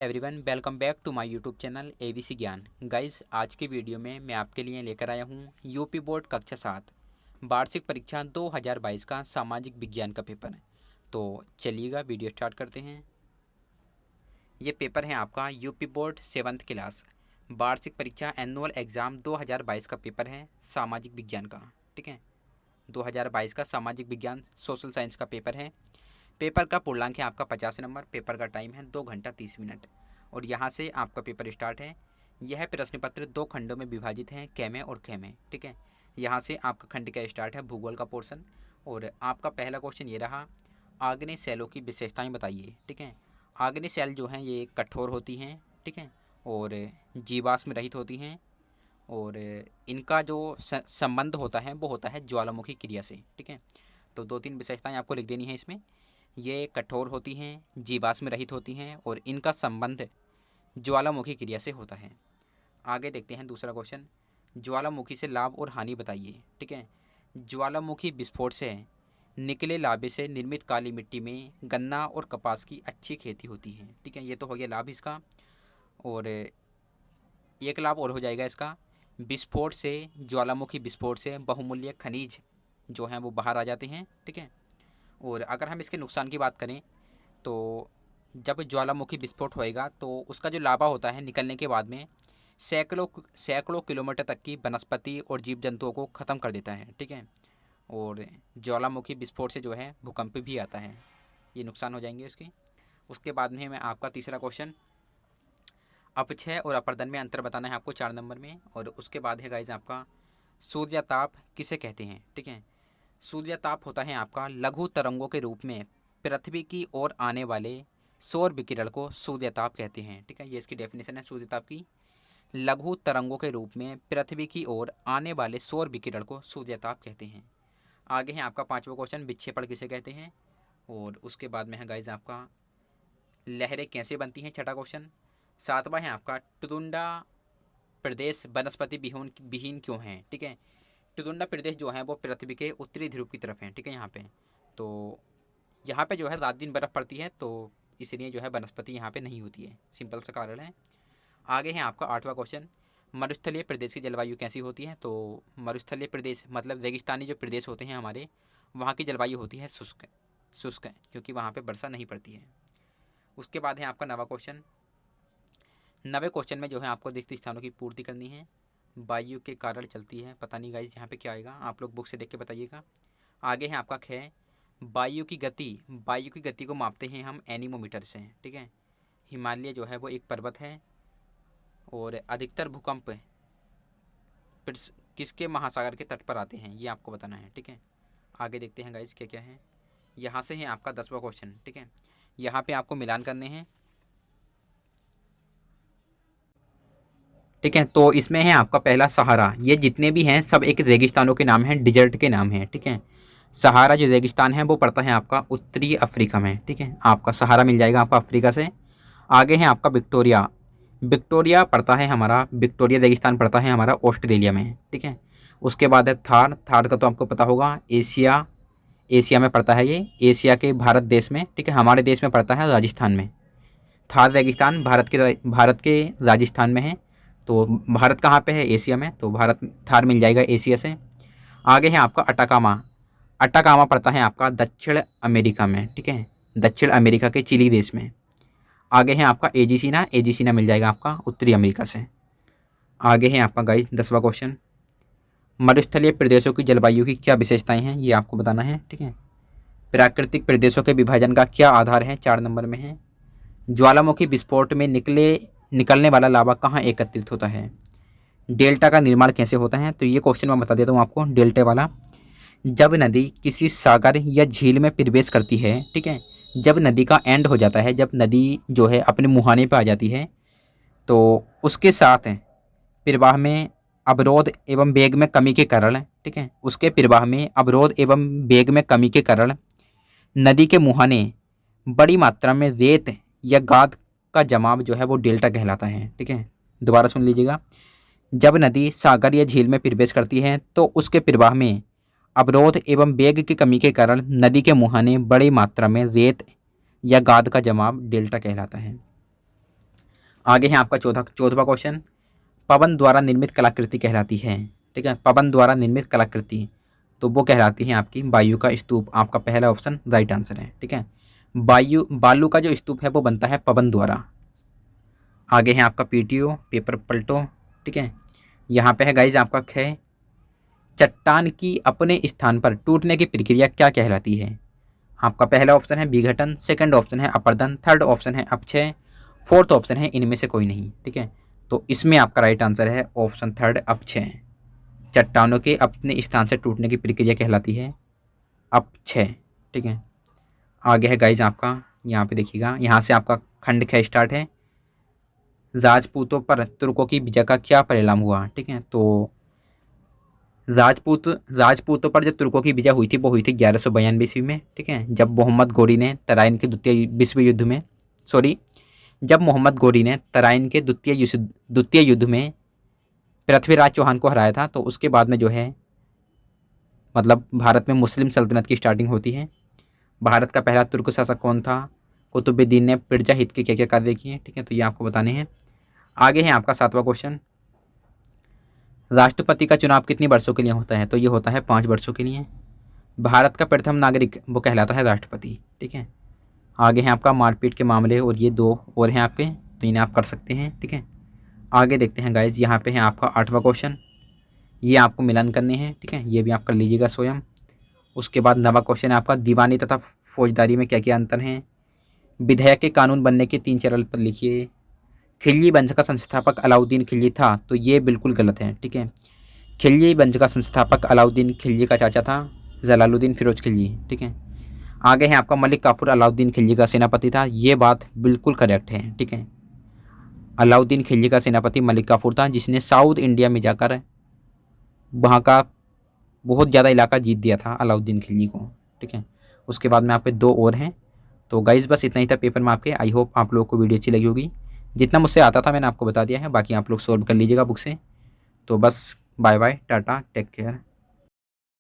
Everyone welcome back to my YouTube channel ABC Gyan. Guys, आज की video में मैं आपके लिए लेकर आया हूँ यूपी बोर्ड कक्षा 7 वार्षिक परीक्षा 2022 का सामाजिक विज्ञान का पेपर। तो चलिएगा वीडियो स्टार्ट करते हैं। ये पेपर है आपका यूपी बोर्ड 7th क्लास वार्षिक परीक्षा एनुअल एग्ज़ाम 2022 का पेपर है सामाजिक विज्ञान का। ठीक है, 2022 का सामाजिक विज्ञान सोशल साइंस का पेपर है। पेपर का पूर्णांक है आपका 50 नंबर। पेपर का टाइम है 2 घंटा 30 मिनट और यहाँ से आपका पेपर स्टार्ट है। यह प्रश्न पत्र 2 खंडों में विभाजित है, क में और ख में। ठीक है, यहाँ से आपका खंड का स्टार्ट है भूगोल का पोर्शन। और आपका पहला क्वेश्चन ये रहा, आग्नेय शैलों की विशेषताएं बताइए। ठीक है, आग्नेय शैल जो हैं ये कठोर होती हैं। ठीक है, और जीवाश्म रहित होती हैं और इनका जो संबंध होता है वो होता है ज्वालामुखी क्रिया से। ठीक है, तो 2-3 विशेषताएं आपको लिख देनी है इसमें। ये कठोर होती हैं, जीवाश्म रहित होती हैं और इनका संबंध ज्वालामुखी क्रिया से होता है। आगे देखते हैं दूसरा क्वेश्चन, ज्वालामुखी से लाभ और हानि बताइए। ठीक है, ज्वालामुखी विस्फोट से निकले लावे से निर्मित काली मिट्टी में गन्ना और कपास की अच्छी खेती होती है। ठीक है, ये तो हो गया लाभ इसका। और एक लाभ और हो जाएगा इसका, विस्फोट से, ज्वालामुखी विस्फोट से बहुमूल्य खनिज जो हैं वो बाहर आ जाते हैं। ठीक है, और अगर हम इसके नुकसान की बात करें तो जब ज्वालामुखी विस्फोट होएगा तो उसका जो लावा होता है निकलने के बाद में सैकड़ों सैकड़ों किलोमीटर तक की वनस्पति और जीव जंतुओं को ख़त्म कर देता है। ठीक है, और ज्वालामुखी विस्फोट से जो है भूकंप भी आता है, ये नुकसान हो जाएंगे उसके। उसके बाद में मैं आपका तीसरा क्वेश्चन, अपक्षय और अपर्दन में अंतर बताना है आपको 4 नंबर में। और उसके बाद है गाइज आपका सूर्यताप किसे कहते हैं। ठीक है, सूर्यताप होता है आपका लघु तरंगों के रूप में पृथ्वी की ओर आने वाले सौर विकिरण को सूर्यताप कहते हैं। ठीक है, ये इसकी डेफिनेशन है सूर्यताप की, लघु तरंगों के रूप में पृथ्वी की ओर आने वाले सौर विकिरण को सूर्यताप कहते हैं। आगे है आपका 5वां क्वेश्चन, विक्षेपण किसे कहते हैं। और उसके बाद में है गाइज आपका लहरें कैसे बनती हैं, 6वां क्वेश्चन। 7वां है आपका टुडुंडा प्रदेश वनस्पति विहीन क्यों है। ठीक है, टुडुंडा प्रदेश जो है वो पृथ्वी के उत्तरी ध्रुव की तरफ है। ठीक है, यहाँ पे जो है रात दिन बर्फ़ पड़ती है, तो इसलिए जो है वनस्पति यहाँ पे नहीं होती है, सिंपल सा कारण है। आगे है आपका 8वां क्वेश्चन, मरुस्थलीय प्रदेश की जलवायु कैसी होती है। तो मरुस्थलीय प्रदेश मतलब रेगिस्तानी जो प्रदेश होते हैं हमारे, वहाँ की जलवायु होती है शुष्क शुष्क, क्योंकि वहाँ पे वर्षा नहीं पड़ती है। उसके बाद है आपका 9वां क्वेश्चन। 9वें क्वेश्चन में जो है आपको रिक्त स्थानों की पूर्ति करनी है। वायु के कारण चलती है, पता नहीं गाइज यहाँ पे क्या आएगा, आप लोग बुक से देख के बताइएगा। आगे है आपका ख, वायु की गति को मापते हैं हम एनीमोमीटर से। ठीक है, हिमालय जो है वो एक पर्वत है और अधिकतर भूकंप किसके महासागर के तट पर आते हैं, ये आपको बताना है। ठीक है, आगे देखते हैं गाइज क्या क्या है। यहाँ से है आपका 10वां क्वेश्चन। ठीक है, यहाँ पे आपको मिलान करने हैं। ठीक है, तो इसमें है आपका पहला सहारा, ये जितने भी हैं सब एक रेगिस्तानों के नाम हैं, डिजर्ट के नाम हैं। ठीक है, सहारा जो रेगिस्तान है वो पड़ता है आपका उत्तरी अफ्रीका में। ठीक है, आपका सहारा मिल जाएगा आपका अफ्रीका से। आगे है आपका विक्टोरिया, विक्टोरिया पड़ता है हमारा, विक्टोरिया रेगिस्तान पड़ता है हमारा ऑस्ट्रेलिया में। ठीक है, उसके बाद है थार, थार का तो आपको पता होगा एशिया, एशिया में पड़ता है ये, एशिया के भारत देश में। ठीक है, हमारे देश में पड़ता है राजस्थान में। थार रेगिस्तान भारत के राजस्थान में है। तो भारत कहाँ पे है, एशिया में, तो भारत थार मिल जाएगा एशिया से। आगे है आपका अटाकामा, अटाकामा पड़ता है आपका दक्षिण अमेरिका में। ठीक है, दक्षिण अमेरिका के चिली देश में। आगे है आपका एजीसीना, एजीसीना मिल जाएगा आपका उत्तरी अमेरिका से। आगे है आपका गाइस 10वां क्वेश्चन, मरुस्थलीय प्रदेशों की जलवायु की क्या विशेषताएं हैं, ये आपको बताना है। ठीक है, प्राकृतिक प्रदेशों के विभाजन का क्या आधार है, 4 नंबर में है। ज्वालामुखी विस्फोट में निकलने वाला लावा कहाँ एकत्रित होता है। डेल्टा का निर्माण कैसे होता है, तो ये क्वेश्चन मैं बता देता हूँ आपको डेल्टा वाला। जब नदी किसी सागर या झील में प्रवेश करती है, ठीक है, जब नदी का एंड हो जाता है, जब नदी जो है अपने मुहाने पर आ जाती है, तो उसके साथ प्रवाह में अवरोध एवं वेग में कमी के कारण, ठीक है, उसके प्रवाह में अवरोध एवं वेग में कमी के कारण नदी के मुहाने बड़ी मात्रा में रेत या गाद का जमाव जो है वो डेल्टा कहलाता है। ठीक है, दोबारा सुन लीजिएगा, जब नदी सागर या झील में प्रवेश करती है तो उसके प्रवाह में अवरोध एवं वेग की कमी के कारण नदी के मुहाने बड़ी मात्रा में रेत या गाद का जमाव डेल्टा कहलाता है। आगे है आपका चौदहवां क्वेश्चन, पवन द्वारा निर्मित कलाकृति कहलाती है। ठीक है, पवन द्वारा निर्मित कलाकृति तो वो कहलाती है आपकी वायु का स्तूप। आपका पहला ऑप्शन राइट आंसर है। ठीक है, बालू का जो स्तूप है वो बनता है पवन द्वारा। आगे है आपका पीटीओ, पेपर पलटो। ठीक है, यहाँ पे है गाइज आपका ख, चट्टान की अपने स्थान पर टूटने की प्रक्रिया क्या कहलाती है। आपका पहला ऑप्शन है विघटन, सेकंड ऑप्शन है अपर्दन, थर्ड ऑप्शन है अपक्षय, फोर्थ ऑप्शन है इनमें से कोई नहीं। ठीक है, तो इसमें आपका राइट आंसर है ऑप्शन थर्ड अपक्षय। चट्टानों के अपने स्थान से टूटने की प्रक्रिया कहलाती है अपक्षय। ठीक है, आगे है गाइज आपका, यहाँ पे देखिएगा, यहाँ से आपका खंड ख स्टार्ट है। राजपूतों पर तुर्कों की विजय का क्या परिणाम हुआ। ठीक है, तो राजपूतों पर जो तुर्कों की विजय हुई थी वो हुई थी 1192 ईस्वी में। ठीक है, जब मोहम्मद गोरी ने तराइन के द्वितीय युद्ध में पृथ्वीराज चौहान को हराया था। तो उसके बाद में जो है मतलब भारत में मुस्लिम सल्तनत की स्टार्टिंग होती है। भारत का पहला तुर्क शासक कौन था? कुतुबुद्दीन ने प्रजा हित के क्या क्या कार्य किए। ठीक है, तो ये आपको बताने हैं। आगे है आपका 7वां क्वेश्चन, राष्ट्रपति का चुनाव कितने वर्षों के लिए होता है? तो ये होता है 5 वर्षों के लिए। भारत का प्रथम नागरिक वो कहलाता है राष्ट्रपति। ठीक है, आगे है आपका मारपीट के मामले, और ये 2 और हैं आपके, तो इन्हें आप कर सकते हैं। ठीक है, आगे देखते हैं गाइज, यहाँ पे है आपका 8वां क्वेश्चन, ये आपको मिलान करने हैं। ठीक है, ये भी आप कर लीजिएगा स्वयं। उसके बाद 9वां क्वेश्चन है आपका, दीवानी तथा फौजदारी में क्या क्या अंतर हैं? विधेयक के कानून बनने के 3 चरण पर लिखिए। खिलजी वंश का संस्थापक अलाउद्दीन खिलजी था, तो ये बिल्कुल गलत है। ठीक है, खिलजी वंश का संस्थापक अलाउद्दीन खिलजी का चाचा था जलालुद्दीन फिरोज खिलजी। ठीक है, आगे है आपका मलिक काफूर अलाउद्दीन खिलजी का सेनापति था, ये बात बिल्कुल करेक्ट है। ठीक है, अलाउद्दीन खिलजी का सेनापति मलिक काफूर था, जिसने साउथ इंडिया में जाकर वहाँ का बहुत ज़्यादा इलाका जीत दिया था अलाउद्दीन खिलजी को। ठीक है, उसके बाद में आप पे 2 और हैं। तो गाइज़ बस इतना ही था पेपर में आपके। आई होप आप लोगों को वीडियो अच्छी लगी होगी। जितना मुझसे आता था मैंने आपको बता दिया है, बाकी आप लोग सॉल्व कर लीजिएगा बुक से। तो बस bye bye, tata, take care.